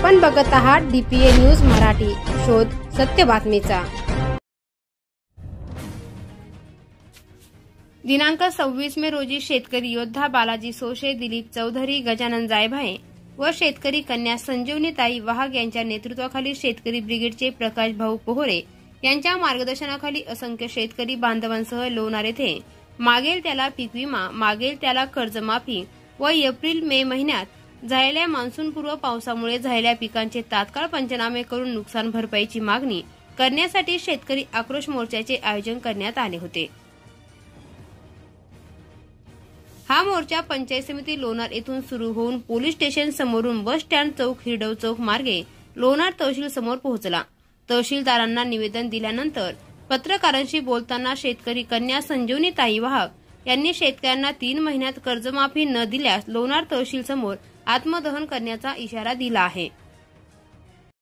आपण बघत आहात DPA न्यूज मराठी, शोध सत्य बातमीचा। दिनांक 26 मे रोजी शेतकरी योद्धा बालाजी सोशे, दिलीप चौधरी, गजानन जायभाये व शेतकरी कन्या संजीवनीताई वाहक यांच्या नेतृत्वाखाली शेतकरी ब्रिगेडचे प्रकाश भाऊ पोहरे यांच्या मार्गदर्शनाखाली असंख्य शेतकरी बांधवांसह लोणार येथे मागेल त्याला पीक विमा, मागेल त्याला कर्जमाफी व एप्रिल मे महिन्यात झालेल्या मान्सूनपूर्व पावसामुळे झालेल्या पिकांचे तात्काळ पंचनामे करून नुकसान भरपाईची मागणी करण्यासाठी शेतकरी आक्रोश मोर्चाचे आयोजन करण्यात आले होते। हा मोर्चा पंचायत समिती लोणार येथून सुरू होऊन पोलीस स्टेशन समोरून बस स्टँड चौक, हिरडव चौक मार्गे लोणार तहसील समोर पोहोचला। तहसीलदारांना निवेदन दिल्यानंतर पत्रकारांशी बोलताना शेतकरी कन्या संजीवनीताई वाहक यांनी शेतकऱ्यांना 3 महिन्यात कर्जमाफी न दिल्यास लोणार तहसील समोर आत्मदहन करण्याचा इशारा दिला आहे।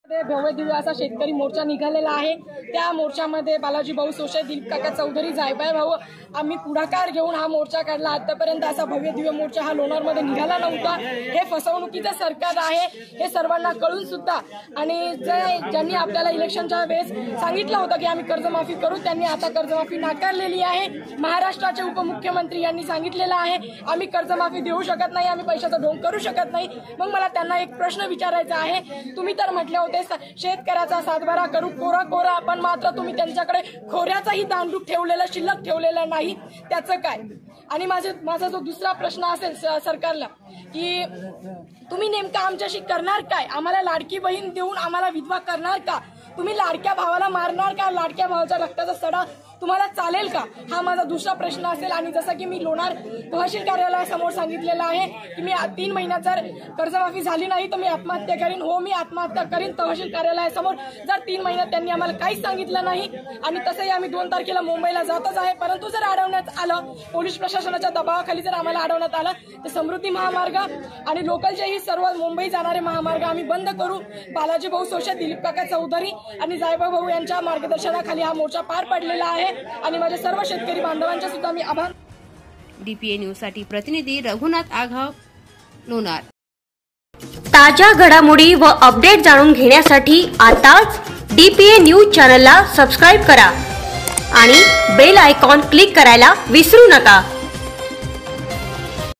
भव्य दिव्य असा शेतकरी मोर्चा निघालेला आहे। त्या मोर्चामध्ये बालाजी भाऊ सोशे, दिलीप काका चौधरी, जायभाई भाऊ आम्ही पुढाकार घेऊन हा मोर्चा काढला। आतापर्यंत असा भव्य दिव्य मोर्चा हा लोणारमध्ये निघाला नव्हता। हे फसवणुकीचं सरकार आहे हे सर्वांना कळून सुद्धा, आणि ज्यांनी आपल्याला इलेक्शनच्या वेळेस सांगितलं होतं की आम्ही कर्जमाफी करू, त्यांनी आता कर्जमाफी नाकारलेली आहे। महाराष्ट्राचे उपमुख्यमंत्री यांनी सांगितलेलं आहे आम्ही कर्जमाफी देऊ शकत नाही, आम्ही पैशाचा ढोंग करू शकत नाही। मग मला त्यांना एक प्रश्न विचारायचा आहे, तुम्ही तर म्हटले होते शेतकऱ्याचा सातबारा करू कोरा कोरा, पण मात्र तुम्ही त्यांच्याकडे खोऱ्याचाही दांडूक ठेवलेला शिल्लक ठेवलेला नाही, त्याचं काय? आणि माझा जो दुसरा प्रश्न असेल सरकारला की तुम्ही नेमकं आमच्याशी करणार काय? आम्हाला लाडकी बहीण देऊन आम्हाला विधवा करणार का? तुम्ही लाडक्या भावाला मारणार का? लाडक्या भावाचा रक्ताचा सडा तुम्हाला चालेल का? हा माझा दुसरा प्रश्न असेल। आणि जसं की मी लोणार तहसील कार्यालयासमोर सांगितलेलं आहे की मी 3 महिन्यात जर कर्जमाफी झाली नाही तर मी आत्महत्या करीन। हो, मी आत्महत्या करीन तहसील कार्यालयासमोर जर 3 महिन्यात त्यांनी आम्हाला काहीच सांगितलं नाही। आणि तसंही आम्ही 2 तारखेला मुंबईला जातच आहे, परंतु जर अडवण्यात आलं, पोलीस प्रशासनाच्या दबावाखाली जर आम्हाला अडवण्यात आलं तर समृद्धी महामार्ग आणि लोकलचेही सर्व मुंबई जाणारे महामार्ग आम्ही बंद करू। बालाजी भाऊ सोशे, दिलीप काका चौधरी आणि जायभाई भाऊ यांच्या मार्गदर्शनाखाली हा मोर्चा पार पडलेला आहे आणि माझ्या सर्व शेतकरी बांधवांचे सुद्धा मी आभार। DPA न्यूज साठी प्रतिनिधी रघुनाथ आघाव, लोणार। ताज्या घडामोडी व अपडेट जाणून घेण्यासाठी आताच DPA न्यूज चॅनलला सबस्क्राइब करा आणि बेल आयकॉन क्लिक करायला विसरू नका।